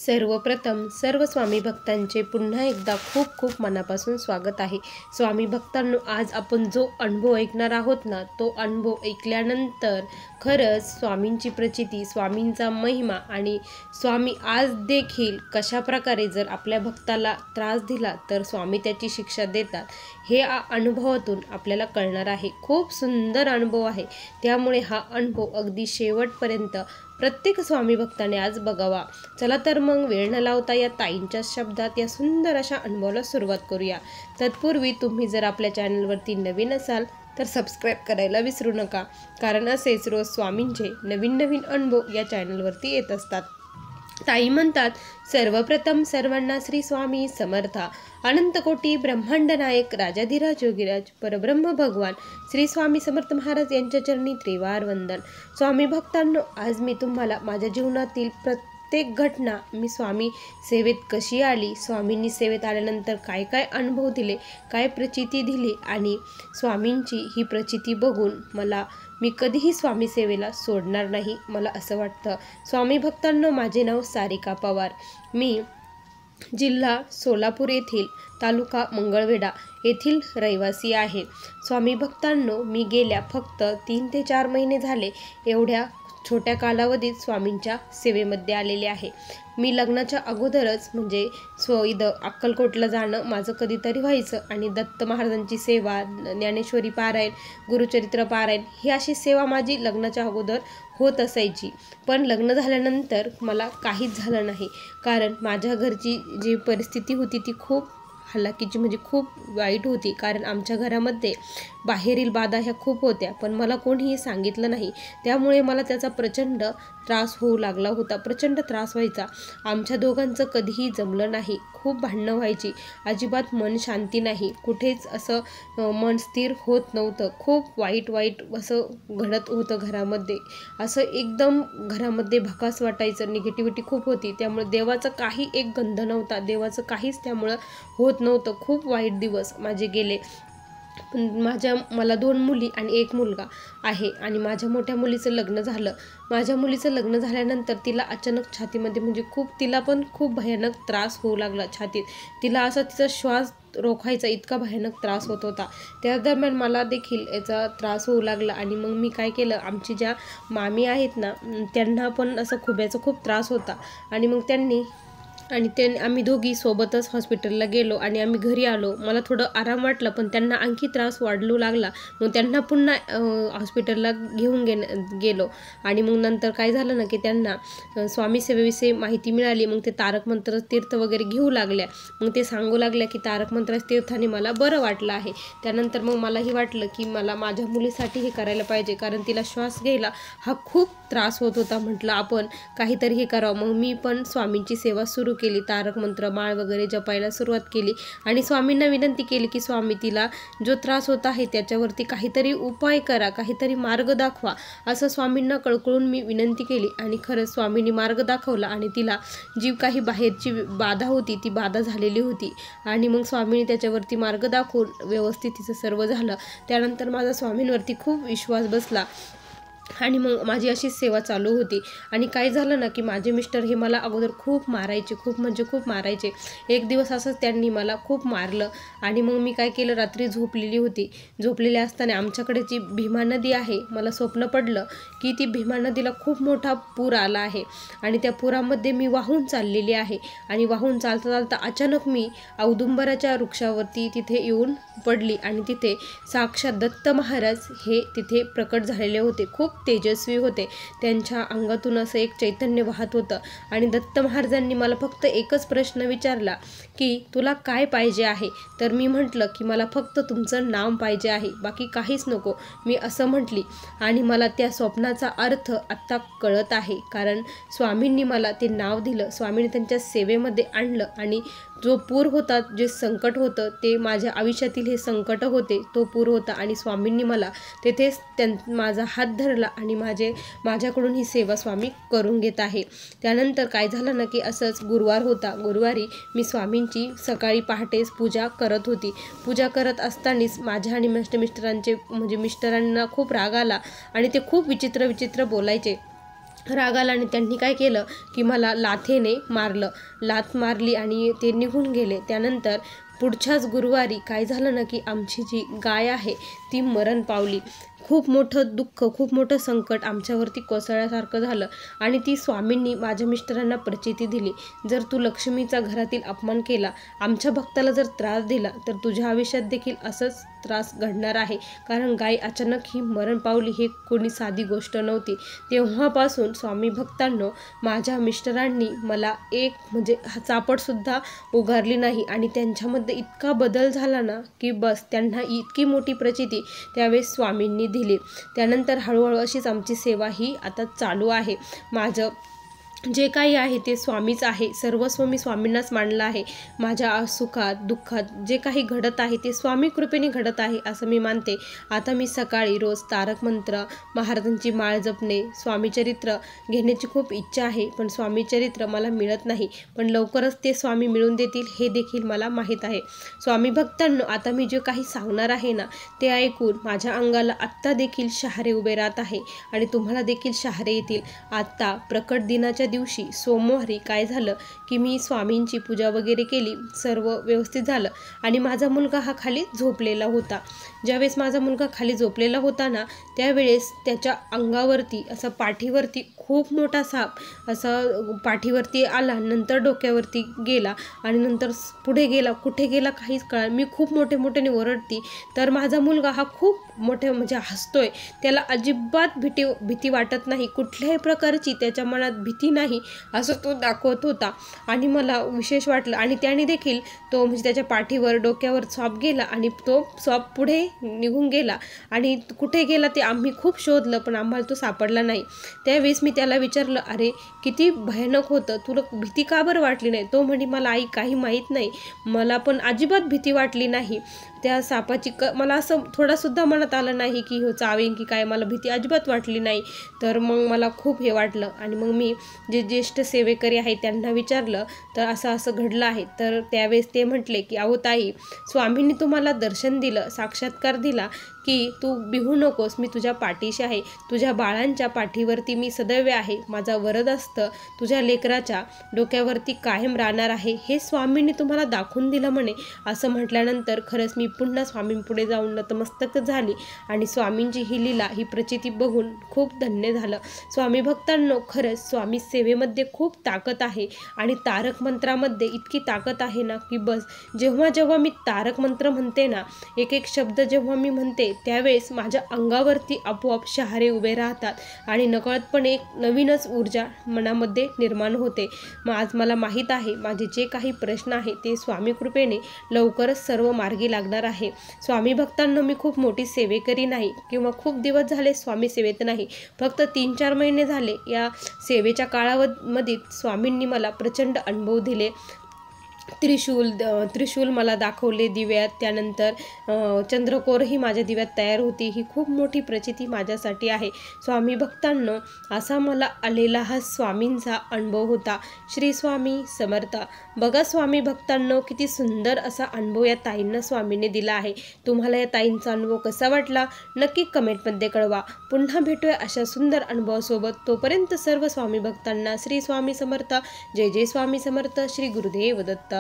सर्वप्रथम सर्व स्वामी भक्तांचे पुन्हा एकदा खूप खूप मनापासून स्वागत आहे। स्वामी भक्तांनो, आज आपण जो अनुभव ऐकणार आहोत ना, तो अनुभव ऐकल्यानंतर खरंच स्वामींची प्रचिती, स्वामींचा महिमा आणि स्वामी आज देखील कशा प्रकारे जर आपल्या भक्ताला त्रास दिला तर स्वामी त्याची शिक्षा देतात, हे अनुभवातून आपल्याला कळणार आहे। खूप सुंदर अनुभव आहे, त्यामुळे हा अनुभव अगदी शेवटपर्यंत प्रत्येक स्वामी भक्ताने आज बघावा। चला तर मग वेळ न लावता या ताईंच्या शब्दात या सुंदर अशा अनुभवाला सुरुवात करूया। तत्पूर्वी तुम्ही जर आपल्या चॅनलवरती नवीन असाल तर सबस्क्राईब करायला विसरू नका, कारण असेच रोज स्वामींचे नवीन नवीन अनुभव या चॅनलवरती येत असतात। ताई म्हणतात, सर्वप्रथम सर्वांना श्री स्वामी समर्था। अनंत कोटी ब्रह्मांड नायक राजाधिराज योगीराज परब्रह्म भगवान श्री स्वामी समर्थ महाराज यांच्या चरणी त्रिवार वंदन। स्वामी भक्तांनो, आज मी तुम्हाला माझ्या जीवनातील प्रत्येक घटना, मी स्वामी सेवेत कशी आली, स्वामींनी सेवेत आल्यानंतर काय काय अनुभव दिले, काय प्रचिती दिली आणि स्वामींची ही प्रचिती बघून मी कधीही स्वामी सेवेला सोडणार नाही, मला असं वाटतं। स्वामी भक्तांनो, माझे नाव सारिका पवार, मी जिल्हा सोलापूर येथील तालुका मंगळवेढा येथील रहिवासी आहे। स्वामी भक्तांनो, मी गेल्या फक्त 3 ते 4 महिने झाले एवढ्या छोट्या कालावधीत स्वामींच्या सेवेमध्ये आलेले आहे। मी लग्नाच्या अगोदरच म्हणजे इथं अक्कलकोटला जाणं माझं कधीतरी व्हायचं आणि दत्त महाराजांची सेवा, ज्ञानेश्वरी पारायण, गुरुचरित्र पारायण ही अशी सेवा माझी लग्नाच्या अगोदर होत असायची। पण लग्न झाल्यानंतर मला काहीच झालं नाही, कारण माझ्या घरची जी परिस्थिती होती ती खूप हलाखीची, म्हणजे खूप वाईट होती। कारण आमच्या घरामध्ये बाहेरील बाधा ह्या खूप होत्या, पण मला कोणीही सांगितलं नाही, त्यामुळे मला त्याचा प्रचंड त्रास होऊ लागला होता, प्रचंड त्रास व्हायचा। आमच्या दोघांचं कधीही जमलं नाही, खूप भांडणं व्हायची, अजिबात मन शांती नाही, कुठेच असं मन स्थिर होत नव्हतं, खूप वाईट असं घडत होतं घरामध्ये, असं एकदम घरामध्ये भकास वाटायचं, निगेटिव्हिटी खूप होती, त्यामुळे देवाचा काही एक गंध नव्हता, देवाचं काहीच त्यामुळं होत नव्हतं। खूप वाईट दिवस माझे गेले। मला 2 मुली आणि 1 मुलगा आहे आणि माझ्या मोठ्या मुलीचं लग्न झालं। माझ्या मुलीचं लग्न झाल्यानंतर तिला अचानक छातीमध्ये म्हणजे तिला पण खूप भयानक त्रास होऊ लागला छातीत, तिला असा तिचा श्वास रोखायचा इतका भयानक त्रास होत होता। त्या दरम्यान मला देखील याचा त्रास होऊ लागला आणि मग मी काय केलं, आमची ज्या मामी आहेत ना, त्यांना पण असं खुब्याचा खूप त्रास होता आणि मग आम्ही दोघी सोबतच हॉस्पिटलला गेलो आणि आम्ही घरी आलो। मला थोडं आराम वाटला, पण त्यांना आणखी त्रास वाढू लागला, मग त्यांना पुन्हा हॉस्पिटलला घेऊन गेलो आणि मग नंतर काय झालं ना की त्यांना स्वामी सेवेविषयी माहिती मिळाली, मग ते तारक मंत्र तीर्थ वगैरे घेऊ लागल्या, मग ते सांगू लागल्या की तारक मंत्र तीर्थाने मला बरं वाटलं आहे। त्यानंतर मग मलाही वाटलं की मला माझ्या मुलीसाठी हे करायला पाहिजे, कारण तिला श्वास घ्यायला हा खूप त्रास होत होता, म्हटलं आपण काहीतरी हे करावं। मग मी पण स्वामींची सेवा सुरू केली, तारक मंत्र माळ वगैरे जपायला सुरुवात केली आणि स्वामींना विनंती केली की स्वामी, तिला जो त्रास होत आहे त्याच्यावरती काहीतरी उपाय करा, काहीतरी मार्ग दाखवा, असं स्वामींना कळकळून मी विनंती केली आणि खरंच स्वामींनी मार्ग दाखवला आणि तिला जी काही बाहेरची बाधा होती ती बाधा झालेली होती आणि मग स्वामींनी त्याच्यावरती मार्ग दाखवून व्यवस्थित तिचं सर्व झालं। त्यानंतर माझा स्वामींवरती खूप विश्वास बसला आणि मग माझी अशी सेवा चालू होती। आणि काय झालं ना की माझे मिस्टर हे मला अगोदर खूप मारायचे, खूप म्हणजे खूप मारायचे। एक दिवस असंच त्यांनी मला खूप मारलं आणि मग मी काय केलं, रात्री झोपलेली असताना आमच्याकडे जी भीमा नदी आहे, मला स्वप्न पडलं की ती भीमा नदीला खूप मोठा पूर आला आहे आणि त्या पुरामध्ये मी वाहून चाललेली आहे आणि वाहून चालता चालता अचानक मी औदुंबराच्या वृक्षावरती तिथे येऊन पडली आणि तिथे साक्षात दत्त महाराज हे तिथे प्रकट झालेले होते, खूप तेजस्वी होते, त्यांच्या अंगातून असं एक चैतन्य वाहत होतं आणि दत्त महाराजांनी मला फक्त एकच प्रश्न विचारला की तुला काय पाहिजे आहे, तर मी म्हटलं की मला फक्त तुमचं नाम पाहिजे आहे, बाकी काहीच नको, मी असं म्हटली आणि मला त्या स्वप्नाचा अर्थ आत्ता कळत आहे, कारण स्वामींनी मला ते नाव दिलं, स्वामींनी त्यांच्या सेवेमध्ये आणलं आणि जो पूर होता, जे संकट होतं, ते माझ्या आयुष्यातील हे संकट होते, तो पूर होता आणि स्वामींनी मला तेथेच माझा हात धरला आणि माझ्याकडून ही सेवा स्वामी करून घेत आहे। त्यानंतर काय झालं ना की असंच गुरुवार होता, गुरुवारी मी स्वामींची सकाळी पहाटेच पूजा करत होती। पूजा करत असतानाच माझ्या आणि मिस्टरांना खूप राग आला आणि ते खूप विचित्र बोलायचे राग आला आणि त्यांनी काय केलं की मला लाथेने मारलं, लाथ मारली आणि ते निघून गेले. त्यानंतर पुढच्याच गुरुवारी काय झालं ना की आमची जी गाय आहे ती मरण पावली. खूप मोठं दुःख, खूप मोठं संकट आमच्यावरती कोसळल्यासारखं झालं आणि ती स्वामींनी माझ्या मिस्टरांना प्रचिती दिली, जर तू लक्ष्मीचा घरातील अपमान केला, आमच्या भक्ताला जर त्रास दिला तर तुझ्या आयुष्यात देखील असंच त्रास घडणार आहे. कारण गाय अचानक ही मरण पावली हे कोणी साधी गोष्ट नव्हती. तेव्हापासून स्वामी भक्तांनो माझ्या मिस्टरांनी मला एक म्हणजे चापटसुद्धा उगारली नाही आणि त्यांच्यामध्ये इतका बदल झाला ना की बस, त्यांना इतकी मोठी प्रचिती त्यावेळेस स्वामींनी दिली. त्यानंतर हळूहळू अशीच आमची सेवा ही आता चालू आहे. माझं जे काही आहे ते स्वामीच आहे, सर्वस्व मी स्वामींनाच मानलं आहे. माझ्या सुखात दुःखात जे काही घडत आहे ते स्वामी कृपेने घडत आहे असं मी मानते. आता मी सकाळी रोज तारक मंत्र, महाराजांची माळ जपणे, स्वामीचरित्र घेण्याची खूप इच्छा आहे, पण स्वामीचरित्र मला मिळत नाही. पण लवकरच ते स्वामी मिळून देतील हे देखील मला माहीत आहे. स्वामी भक्तांनो, आता मी जे काही सांगणार आहे ना ते ऐकून माझ्या अंगाला आत्ता देखील शहारे उभे राहत आहे आणि तुम्हाला देखील शहारे येतील. आत्ता प्रकट दिनाच्या दिवशी सोमवारी काय झालं की मी स्वामींची पूजा वगैरे केली, सर्व व्यवस्थित झालं आणि माझा मुलगा हा खाली झोपलेला होता. ज्यावेळेस माझा मुलगा खाली झोपलेला होता ना त्यावेळेस त्याच्या अंगावरती असं पाठीवरती खूप मोठा साप असा पाठीवरती आला, नंतर डोक्यावरती गेला आणि नंतर पुढे गेला, कुठे गेला काहीच कळलं. मी खूप मोठ्याने ओरडती तर माझा मुलगा हा खूप मोठे म्हणजे हसतोय, त्याला अजिबात भीती वाटत नाही, कुठल्याही प्रकारची त्याच्या मनात भीती नाही असं तो दाखवत होता आणि मला विशेष वाटलं. आणि त्याने देखील तो म्हणजे त्याच्या पाठीवर डोक्यावर साप गेला आणि तो साप पुढे निघून गेला आणि कुठे गेला ते आम्ही खूप शोधलं पण आम्हाला तो सापडला नाही. त्यावेळेस मी त्याला विचारलं, अरे किती भयानक होतं, तुला भीती का बरं वाटली नाही? तो म्हणे, मला आई काही माहीत नाही, मला पण अजिबात भीती वाटली नाही त्या सापाची. मला असं थोडासुद्धा मनात आलं नाही की हो चावेन की काय, मला भीती अजिबात वाटली नाही. तर मग मला खूप हे वाटलं आणि मग मी जे ज्येष्ठ सेवेकरी आहे त्यांना विचारलं तर असं घडलं आहे. तर त्यावेळेस ते म्हटले की अहो ताई, स्वामींनी तुम्हाला दर्शन दिलं, साक्षात्कार दिला की तू भिवू नकोस, मी तुझ्या पाठीशी आहे, तुझ्या बाळांच्या पाठीवरती मी सदैव आहे, माझा वरद असतं तुझ्या लेकराच्या डोक्यावरती कायम राहणार आहे, हे स्वामींनी तुम्हाला दाखवून दिलं म्हणे. असं म्हटल्यानंतर खरंच मी पुन्हा स्वामींपुढे जाऊन नतमस्तक झाली आणि स्वामींची ही लीला, ही प्रचिती बघून खूप धन्य झालं. स्वामी भक्तांनो, खरंच स्वामी सेवेमध्ये खूप ताकद आहे आणि तारक मंत्रामध्ये इतकी ताकद आहे ना की बस, जेव्हा मी तारक मंत्र म्हणते ना, एक एक शब्द जेव्हा मी म्हणते त्यावेळेस माझ्या अंगावरती आपोआप शहारे उभे राहतात आणि नकळतपणे एक नवीनच ऊर्जा मनामध्ये निर्माण होते. मग आज मला माहीत आहे माझे जे काही प्रश्न आहे ते स्वामी कृपेने लवकरच सर्व मार्गी लागणार आहे. स्वामी भक्तांनो, मी खूप मोठी सेवेकरी नाही किंवा खूप दिवस झाले स्वामी सेवेत नाही, फक्त 3-4 महिने झाले. या सेवेच्या काळामध्ये स्वामींनी मला प्रचंड अनुभव दिले. त्रिशूल मला दाखवले दिव्यात, त्यानंतर चंद्रकोरही माझ्या दिव्यात तयार होती. ही खूप मोठी प्रचिती माझ्यासाठी आहे. स्वामी भक्तांनो, असा मला आलेला हा स्वामींचा अनुभव होता. श्री स्वामी समर्थ. बघा स्वामी भक्तांनो, किती सुंदर असा अनुभव या ताईंना स्वामीने दिला आहे. तुम्हाला या ताईंचा अनुभव कसा वाटला नक्की कमेंटमध्ये कळवा. पुन्हा भेटूया अशा सुंदर अनुभवासोबत. तोपर्यंत सर्व स्वामी भक्तांना श्री स्वामी समर्थ. जय जय स्वामी समर्थ. श्री गुरुदेव दत्त.